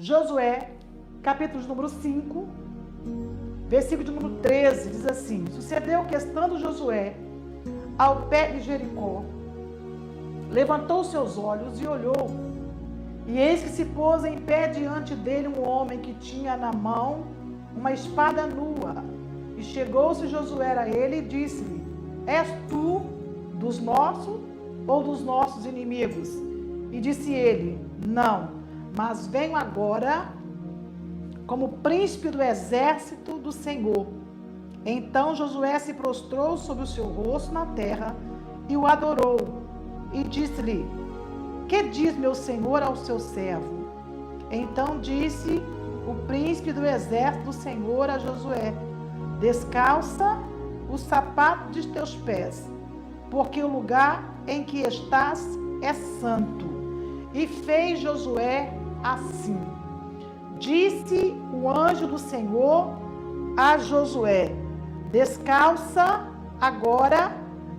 Josué, capítulo de número 5, versículo de número 13, diz assim: Sucedeu que, estando Josué ao pé de Jericó, levantou seus olhos e olhou, e eis que se pôs em pé diante dele um homem que tinha na mão uma espada nua. E chegou-se Josué a ele e disse-lhe: És tu dos nossos ou dos nossos inimigos? E disse ele: Não, mas venho agora como príncipe do exército do Senhor. Então Josué se prostrou sobre o seu rosto na terra e o adorou. E disse-lhe: Que diz meu senhor ao seu servo? Então disse o príncipe do exército do Senhor a Josué: Descalça os sapatos de teus pés, porque o lugar em que estás é santo. E fez Josué assim. Disse o anjo do Senhor a Josué: Descalça agora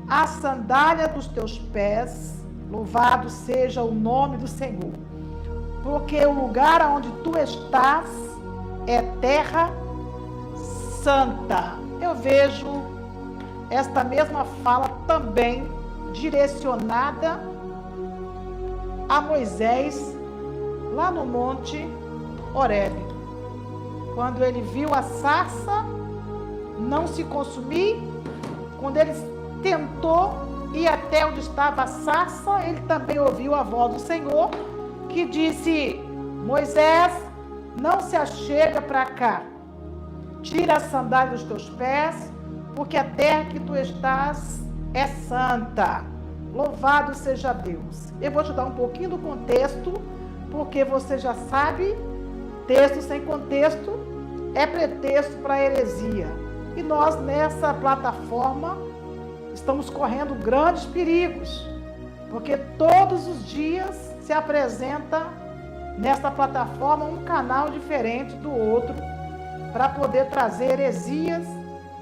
a sandália dos teus pés, louvado seja o nome do Senhor, porque o lugar onde tu estás é terra santa. Eu vejo esta mesma fala também direcionada a Moisés lá no monte Horebe, quando ele viu a sarça não se consumir, quando ele tentou ir até onde estava a sarça, ele também ouviu a voz do Senhor que disse: Moisés, não se achega para cá, tira a sandália dos teus pés, porque a terra que tu estás é santa. Louvado seja Deus. Eu vou te dar um pouquinho do contexto, porque você já sabe, texto sem contexto é pretexto para heresia. E nós nessa plataforma estamos correndo grandes perigos, porque todos os dias se apresenta nesta plataforma um canal diferente do outro, para poder trazer heresias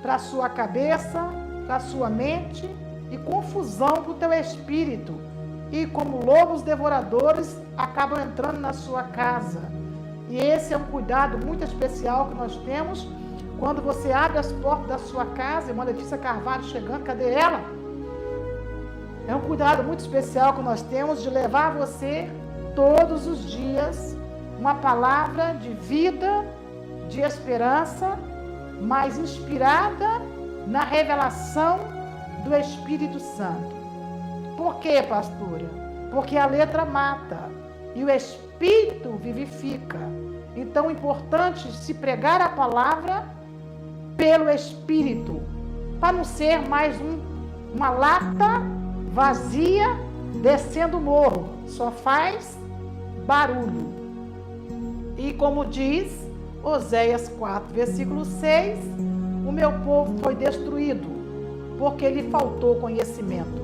para a sua cabeça, para a sua mente e confusão para o teu espírito. E como lobos devoradores acabam entrando na sua casa. E esse é um cuidado muito especial que nós temos quando você abre as portas da sua casa. Irmã Letícia Carvalho chegando, cadê ela? É um cuidado muito especial que nós temos de levar a você todos os dias uma palavra de vida, de esperança, mas inspirada na revelação do Espírito Santo. Por quê, pastora? Porque a letra mata e o Espírito vivifica. Então é importante se pregar a palavra pelo Espírito, para não ser mais uma lata vazia descendo o morro, só faz barulho. E como diz Oséias 4, versículo 6, o meu povo foi destruído, porque lhe faltou conhecimento.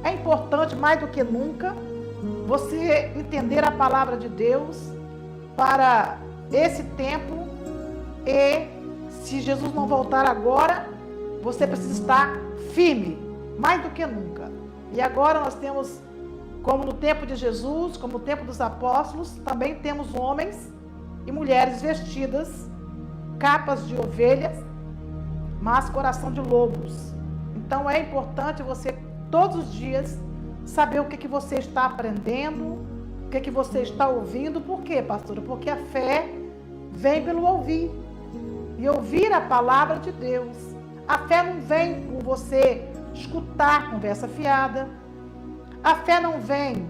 É importante, mais do que nunca, você entender a palavra de Deus para esse tempo, e se Jesus não voltar agora, você precisa estar firme, mais do que nunca. E agora nós temos, como no tempo de Jesus, como no tempo dos apóstolos, também temos homens e mulheres vestidas, capas de ovelhas, mas coração de lobos. Então é importante você, todos os dias, saber o que você está aprendendo, o que você está ouvindo. Por quê, pastora? Porque a fé vem pelo ouvir, e ouvir a palavra de Deus. A fé não vem por você escutar conversa fiada, a fé não vem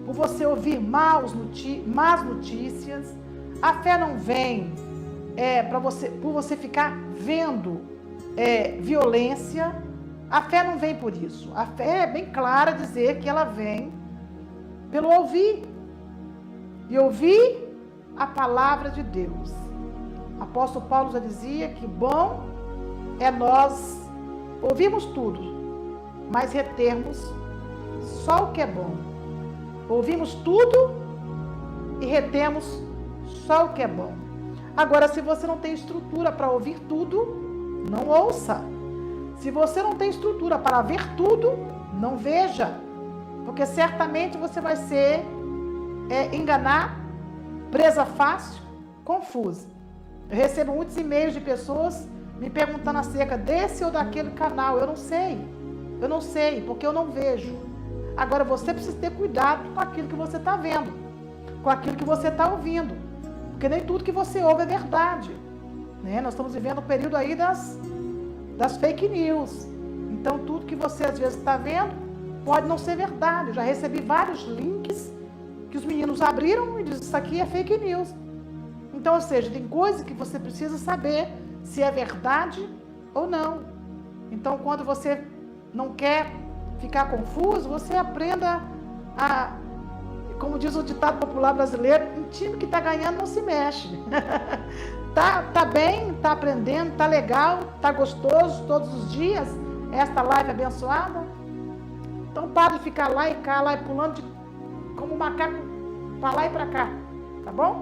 por você ouvir más notícias, a fé não vem por você ficar vendo violência. A fé não vem por isso. A fé é bem clara dizer que ela vem pelo ouvir, e ouvir a palavra de Deus. O apóstolo Paulo já dizia que bom é nós ouvirmos tudo, mas retermos só o que é bom. Ouvimos tudo e retemos só o que é bom. Agora, se você não tem estrutura para ouvir tudo, não ouça. Se você não tem estrutura para ver tudo, não veja, porque certamente você vai ser enganar Presa fácil, confusa. Eu recebo muitos e-mails de pessoas me perguntando acerca desse ou daquele canal. Eu não sei, porque eu não vejo. Agora, você precisa ter cuidado com aquilo que você está vendo, com aquilo que você está ouvindo, porque nem tudo que você ouve é verdade, né? Nós estamos vivendo um período aí das fake news. Então, tudo que você às vezes está vendo pode não ser verdade. Eu já recebi vários links que os meninos abriram e dizem: isso aqui é fake news. Então, ou seja, tem coisas que você precisa saber se é verdade ou não. Então, quando você não quer ficar confuso, você aprenda a, como diz o ditado popular brasileiro, um time que está ganhando não se mexe. Tá bem, tá aprendendo, tá legal, tá gostoso todos os dias, esta live abençoada. Então, para de ficar lá e cá, lá e pulando como um macaco para lá e para cá, tá bom?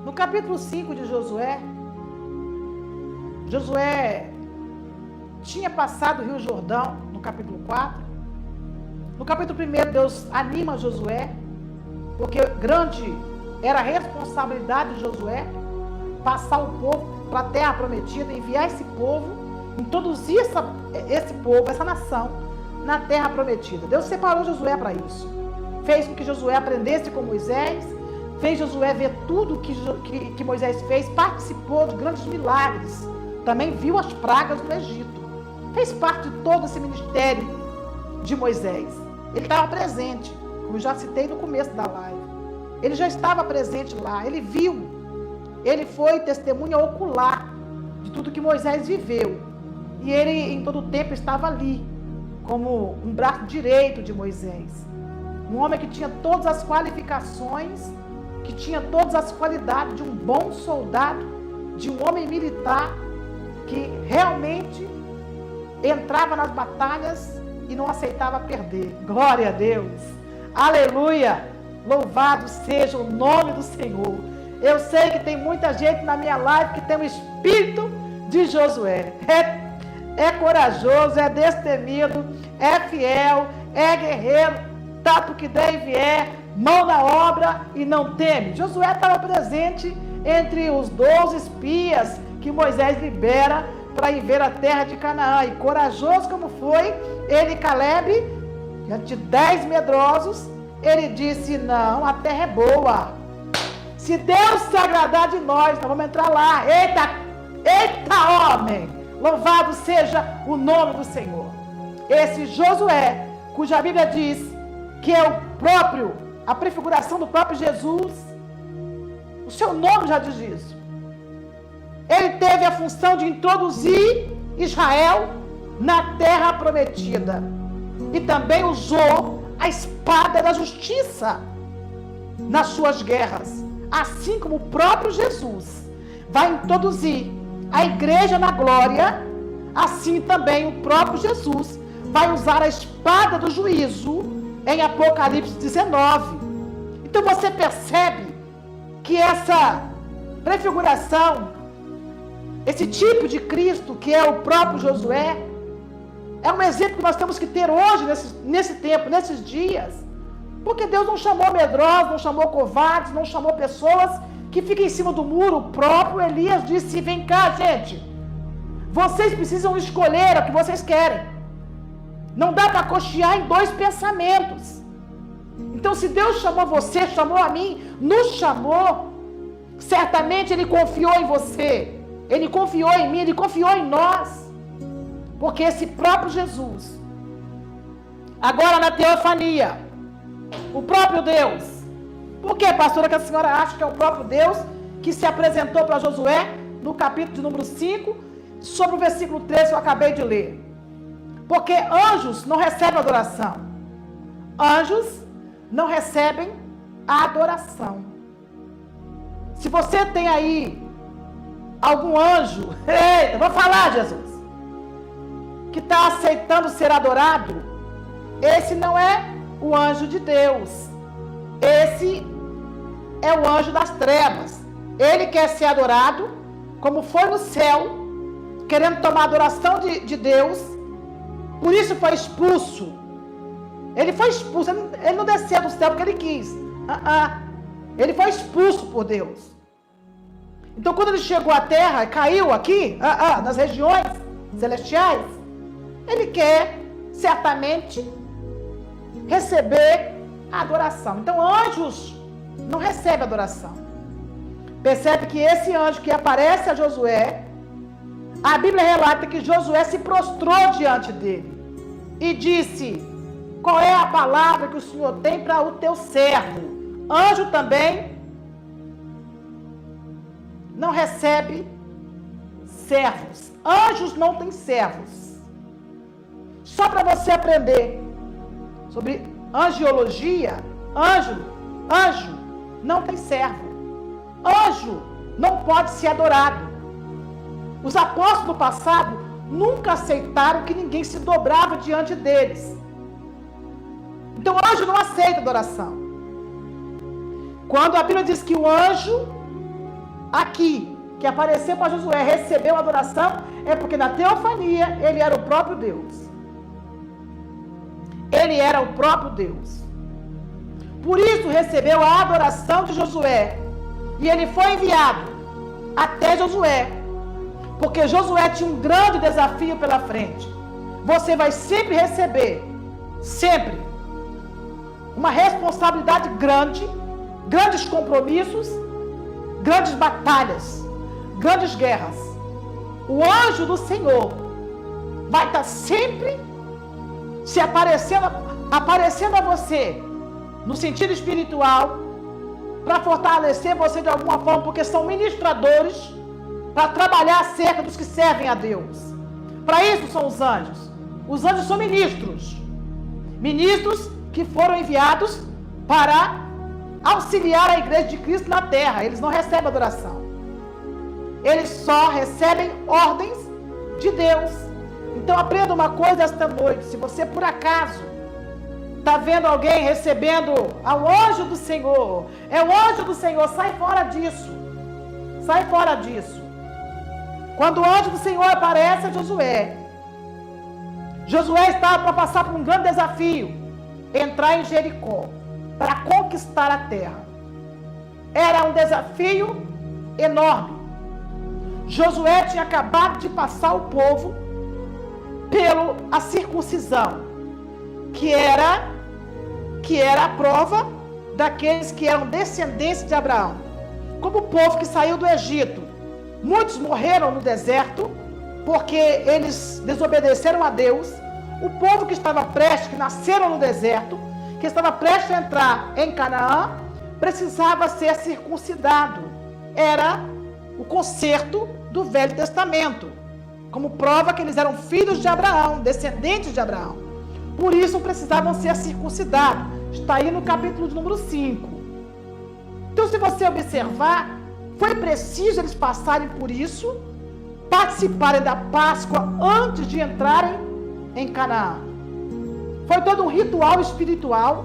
No capítulo 5 de Josué tinha passado o Rio Jordão, no capítulo 4. No capítulo 1, Deus anima Josué, porque grande era a responsabilidade de Josué passar o povo para a terra prometida, enviar esse povo, introduzir esse povo, essa nação, na terra prometida. Deus separou Josué para isso. Fez com que Josué aprendesse com Moisés, fez Josué ver tudo que Moisés fez, participou de grandes milagres, também viu as pragas no Egito, fez parte de todo esse ministério de Moisés. Ele estava presente, como eu já citei no começo da live. Ele já estava presente lá, ele viu, ele foi testemunha ocular de tudo que Moisés viveu. E ele em todo o tempo estava ali, como um braço direito de Moisés. Um homem que tinha todas as qualificações, que tinha todas as qualidades de um bom soldado, de um homem militar, que realmente entrava nas batalhas e não aceitava perder. Glória a Deus! Aleluia! Louvado seja o nome do Senhor. Eu sei que tem muita gente na minha live que tem o espírito de Josué. É corajoso, é destemido, é fiel, é guerreiro, tanto que der e vier, mão na obra e não teme. Josué estava presente entre os 12 espias que Moisés libera para ir ver a terra de Canaã. E corajoso como foi, ele e Caleb, diante de 10 medrosos, ele disse: não, a terra é boa. Se Deus se agradar de nós vamos entrar lá. Eita homem! Louvado seja o nome do Senhor. Esse Josué, cuja Bíblia diz que é a prefiguração do próprio Jesus, o seu nome já diz isso. Ele teve a função de introduzir Israel na terra prometida. E também usou a espada da justiça nas suas guerras. Assim como o próprio Jesus vai introduzir a igreja na glória, assim também o próprio Jesus vai usar a espada do juízo em Apocalipse 19. Então você percebe que essa prefiguração, esse tipo de Cristo, que é o próprio Josué, é um exemplo que nós temos que ter hoje, nesse tempo, nesses dias. Porque Deus não chamou medrosos, não chamou covardes, não chamou pessoas que ficam em cima do muro. O próprio Elias disse: vem cá, gente, vocês precisam escolher o que vocês querem. Não dá para cochear em 2 pensamentos. Então, se Deus chamou você, chamou a mim, nos chamou, certamente Ele confiou em você, Ele confiou em mim, Ele confiou em nós. Porque esse próprio Jesus, agora na teofania, o próprio Deus. Por que, pastora, que a senhora acha que é o próprio Deus que se apresentou para Josué no capítulo de número 5, sobre o versículo 13 que eu acabei de ler? Porque anjos não recebem adoração. Anjos não recebem a adoração. Se você tem aí algum anjo, eita, vou falar, Jesus, que está aceitando ser adorado, esse não é o anjo de Deus. Esse é o anjo das trevas. Ele quer ser adorado, como foi no céu, querendo tomar a adoração de Deus. Por isso foi expulso. Ele foi expulso. Ele não desceu do céu porque ele quis. Ele foi expulso por Deus. Então, quando ele chegou à terra, caiu aqui, nas regiões celestiais, ele quer, certamente, receber a adoração. Então, anjos não recebem adoração. Percebe que esse anjo que aparece a Josué, a Bíblia relata que Josué se prostrou diante dele e disse: qual é a palavra que o Senhor tem para o teu servo? Anjo também não recebe servos. Anjos não têm servos. Só para você aprender sobre angiologia, anjo não tem servo. Anjo não pode ser adorado. Os apóstolos do passado nunca aceitaram que ninguém se dobrava diante deles. Então o anjo não aceita adoração. Quando a Bíblia diz que o anjo aqui, que apareceu para Josué, recebeu adoração, é porque na teofania ele era o próprio Deus. Ele era o próprio Deus. Por isso recebeu a adoração de Josué. E ele foi enviado até Josué. Porque Josué tinha um grande desafio pela frente. Você vai sempre receber, sempre, uma responsabilidade grande, grandes compromissos, grandes batalhas, grandes guerras. O anjo do Senhor vai estar sempre se aparecendo a você, no sentido espiritual, para fortalecer você de alguma forma, porque são ministradores para trabalhar acerca dos que servem a Deus. Para isso são os anjos. Os anjos são ministros que foram enviados para auxiliar a igreja de Cristo na terra. Eles não recebem adoração. Eles só recebem ordens de Deus. Então aprenda uma coisa esta noite. Se você por acaso está vendo alguém recebendo ao anjo do Senhor, é o anjo do Senhor, sai fora disso. Sai fora disso. Quando o anjo do Senhor aparece a Josué, Josué estava para passar por um grande desafio, entrar em Jericó, para conquistar a terra. Era um desafio enorme. Josué tinha acabado de passar o povo pela circuncisão, que era a prova daqueles que eram descendentes de Abraão. Como o povo que saiu do Egito. Muitos morreram no deserto, porque eles desobedeceram a Deus. O povo que estava prestes, que nasceram no deserto, que estava prestes a entrar em Canaã, precisava ser circuncidado. Era o conserto do Velho Testamento, como prova que eles eram filhos de Abraão, descendentes de Abraão. Por isso precisavam ser circuncidados. Está aí no capítulo de número 5. Então, se você observar, foi preciso eles passarem por isso, participarem da Páscoa antes de entrarem em Canaã. Foi todo um ritual espiritual,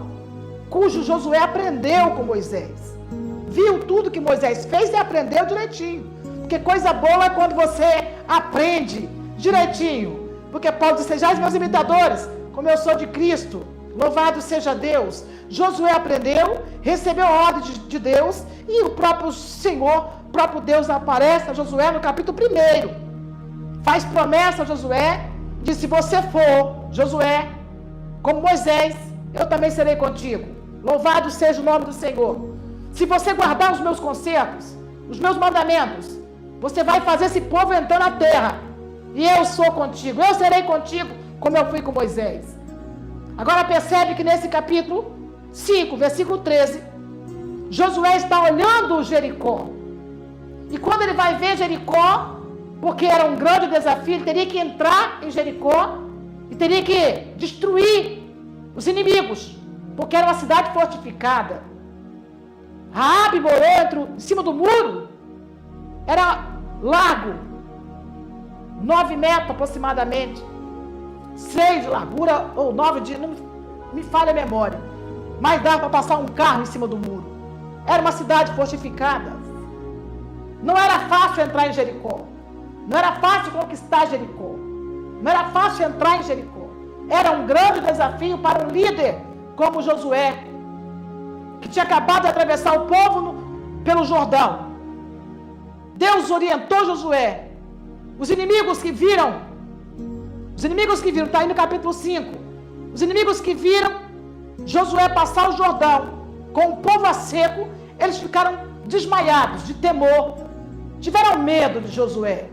cujo Josué aprendeu com Moisés. Viu tudo que Moisés fez e aprendeu direitinho. Porque coisa boa é quando você aprende direitinho. Porque Paulo diz: sejais meus imitadores, como eu sou de Cristo. Louvado seja Deus. Josué aprendeu, recebeu a ordem de Deus, e o próprio Senhor, o próprio Deus aparece a Josué no capítulo 1. Faz promessa a Josué, diz: se você for, Josué, como Moisés, eu também serei contigo. Louvado seja o nome do Senhor. Se você guardar os meus concertos, os meus mandamentos, você vai fazer esse povo entrar na terra, e eu sou contigo, eu serei contigo, como eu fui com Moisés. Agora percebe que nesse capítulo 5, versículo 13, Josué está olhando Jericó. E quando ele vai ver Jericó, porque era um grande desafio, ele teria que entrar em Jericó e teria que destruir os inimigos, porque era uma cidade fortificada. Raabe morou em cima do muro, era largo, 9 metros aproximadamente, 6 de largura, ou 9 de, não me falha a memória, mas dava para passar um carro em cima do muro. Era uma cidade fortificada. Não era fácil entrar em Jericó. Não era fácil conquistar Jericó. Não era fácil entrar em Jericó. Era um grande desafio para um líder como Josué. que tinha acabado de atravessar o povo pelo Jordão. Deus orientou Josué. Os inimigos que viram, está aí no capítulo 5. Os inimigos que viram Josué passar o Jordão com o povo a seco, eles ficaram desmaiados de temor. Tiveram medo de Josué.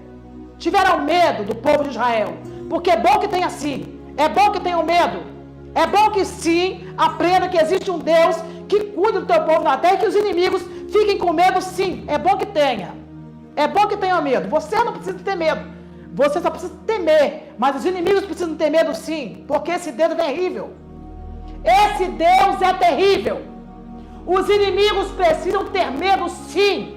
Tiveram medo do povo de Israel. Porque é bom que tenha sim. É bom que tenham medo. É bom que sim aprenda que existe um Deus que cuida do teu povo na terra e que os inimigos fiquem com medo sim. É bom que tenha. É bom que tenha medo. Você não precisa ter medo. Você só precisa temer. Mas os inimigos precisam ter medo sim. Porque esse Deus é terrível. Esse Deus é terrível. Os inimigos precisam ter medo sim.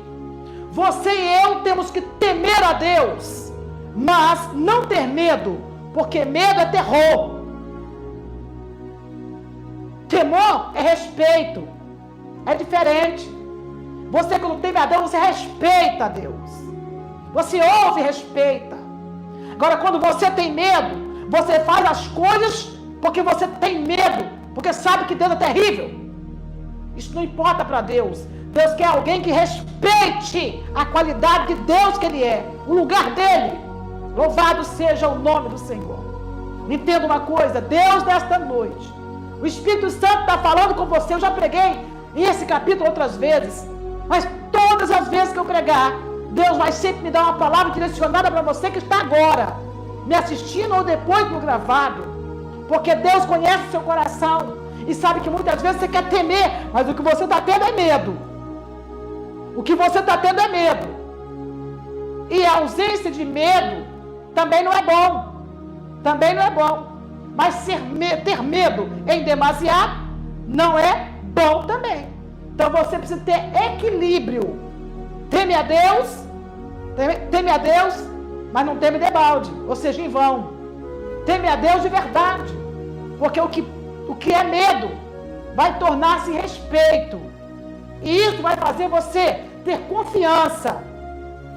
Você e eu temos que temer a Deus. Mas não ter medo. Porque medo é terror. Temor é respeito. É diferente. Você, quando teme a Deus, você respeita a Deus. Você ouve e respeita. Agora, quando você tem medo, você faz as coisas porque você tem medo. Porque sabe que Deus é terrível. Isso não importa para Deus. Deus quer alguém que respeite a qualidade de Deus que Ele é. O lugar dEle. Louvado seja o nome do Senhor. Entenda uma coisa. Deus, nesta noite, o Espírito Santo está falando com você. Eu já preguei esse capítulo outras vezes. Mas todas as vezes que eu pregar, Deus vai sempre me dar uma palavra direcionada para você que está agora, me assistindo ou depois do gravado. Porque Deus conhece o seu coração e sabe que muitas vezes você quer temer, mas o que você está tendo é medo. O que você está tendo é medo. E a ausência de medo também não é bom. Também não é bom. Mas ter medo em demasiado não é bom também. Então você precisa ter equilíbrio. Teme a Deus, mas não teme debalde, ou seja, em vão. Teme a Deus de verdade. Porque o que é medo vai tornar-se respeito. E isso vai fazer você ter confiança.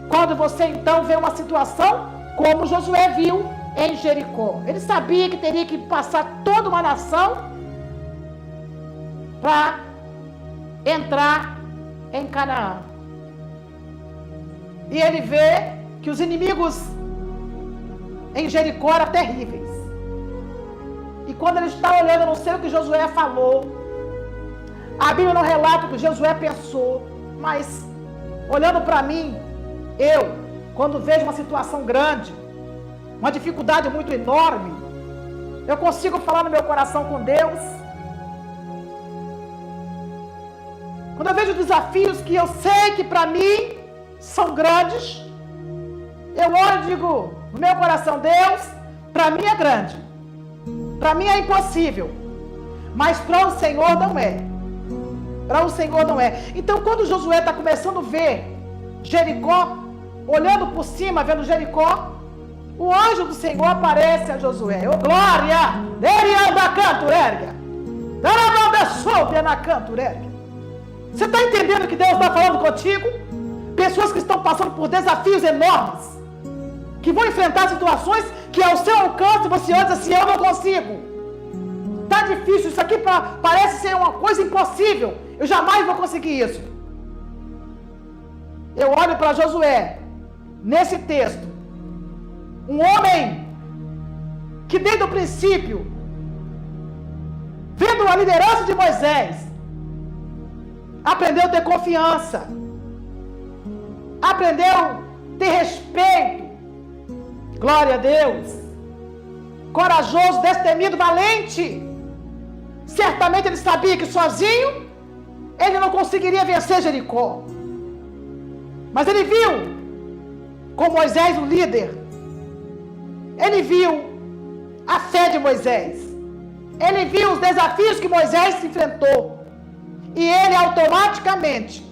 Quando você então vê uma situação como Josué viu em Jericó. Ele sabia que teria que passar toda uma nação para entrar em Canaã. E ele vê que os inimigos em Jericó eram terríveis. E quando ele está olhando, eu não sei o que Josué falou. A Bíblia não relata o que Josué pensou. Mas, olhando para mim, quando vejo uma situação grande, uma dificuldade muito enorme, eu consigo falar no meu coração com Deus. Quando eu vejo desafios que eu sei que para mim são grandes, eu olho e digo no meu coração: Deus, para mim é grande, para mim é impossível, mas para o Senhor não é. Para o Senhor não é. Então, quando Josué está começando a ver Jericó, olhando por cima, vendo Jericó, o anjo do Senhor aparece a Josué. Ô glória! Ele anda a canturérgia. Você está entendendo que Deus está falando contigo? Pessoas que estão passando por desafios enormes, que vão enfrentar situações que ao seu alcance você olha assim: eu não consigo. Está difícil, isso aqui parece ser uma coisa impossível. Eu jamais vou conseguir isso. Eu olho para Josué, nesse texto, um homem que desde o princípio, vendo a liderança de Moisés, aprendeu a ter confiança, aprendeu a ter respeito, glória a Deus, corajoso, destemido, valente. Certamente ele sabia que sozinho ele não conseguiria vencer Jericó, mas ele viu com Moisés o líder, ele viu a fé de Moisés, ele viu os desafios que Moisés se enfrentou, e ele automaticamente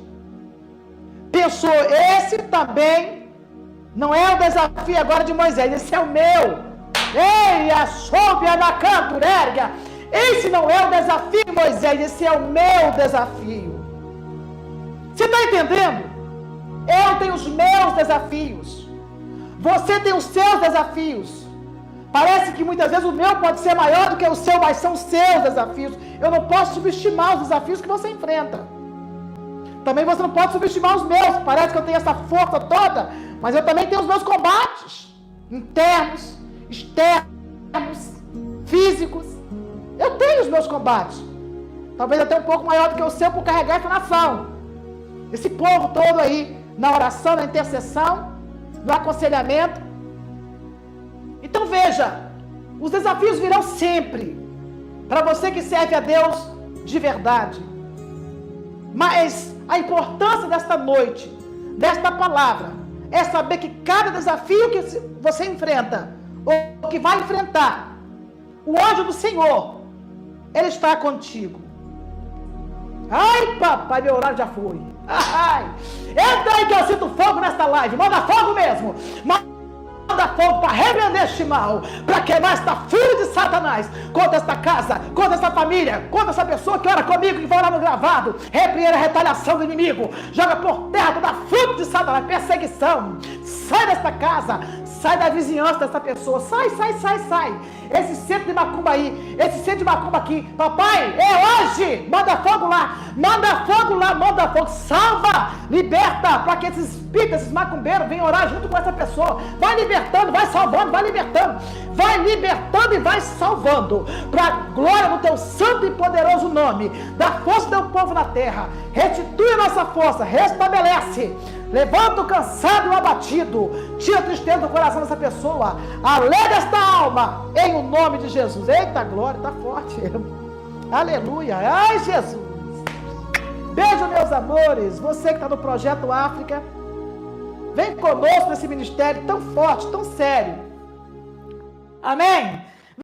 pensou: esse também não é o desafio agora de Moisés, esse é o meu. Ei, a soube na canturérgia. Esse não é o desafio de Moisés, esse é o meu desafio. Você está entendendo? Eu tenho os meus desafios, você tem os seus desafios, Parece que muitas vezes o meu pode ser maior do que o seu, mas são seus desafios. Eu não posso subestimar os desafios que você enfrenta. Também você não pode subestimar os meus. Parece que eu tenho essa força toda, mas eu também tenho os meus combates internos, externos, físicos. Eu tenho os meus combates. Talvez até um pouco maior do que o seu por carregar essa nação. Esse povo todo aí, na oração, na intercessão, no aconselhamento. Então veja, os desafios virão sempre, para você que serve a Deus de verdade. Mas a importância desta noite, desta palavra, é saber que cada desafio que você enfrenta, ou que vai enfrentar, o anjo do Senhor, ele está contigo. Ai, papai, meu horário já foi. Ai, entra aí que eu sinto fogo nesta live. Manda fogo mesmo. Manda fogo para repreender este mal, para queimar esta fúria de Satanás contra esta casa, contra esta família, contra essa pessoa que ora comigo, que vai orar no gravado. Repreenda a retaliação do inimigo. Joga por terra toda a fúria de Satanás, perseguição. Sai desta casa, sai da vizinhança dessa pessoa. Sai. Esse centro de macumba aí, esse centro de macumba aqui. Papai, é hoje. Manda fogo lá, manda fogo. Salva, liberta, para que esses espíritos, esses macumbeiros venham orar junto com essa pessoa. Vai libertando, vai salvando, vai libertando. Vai libertando e vai salvando. Para a glória do teu santo e poderoso nome. Da força do teu povo na terra. Restitui a nossa força, restabelece. Levanta o cansado e o abatido. Tira a tristeza do coração dessa pessoa. Alegra esta alma. Em o nome de Jesus. Eita glória, está forte. Aleluia. Ai, Jesus. Beijo, meus amores. Você que está no Projeto África. Vem conosco nesse ministério tão forte, tão sério. Amém?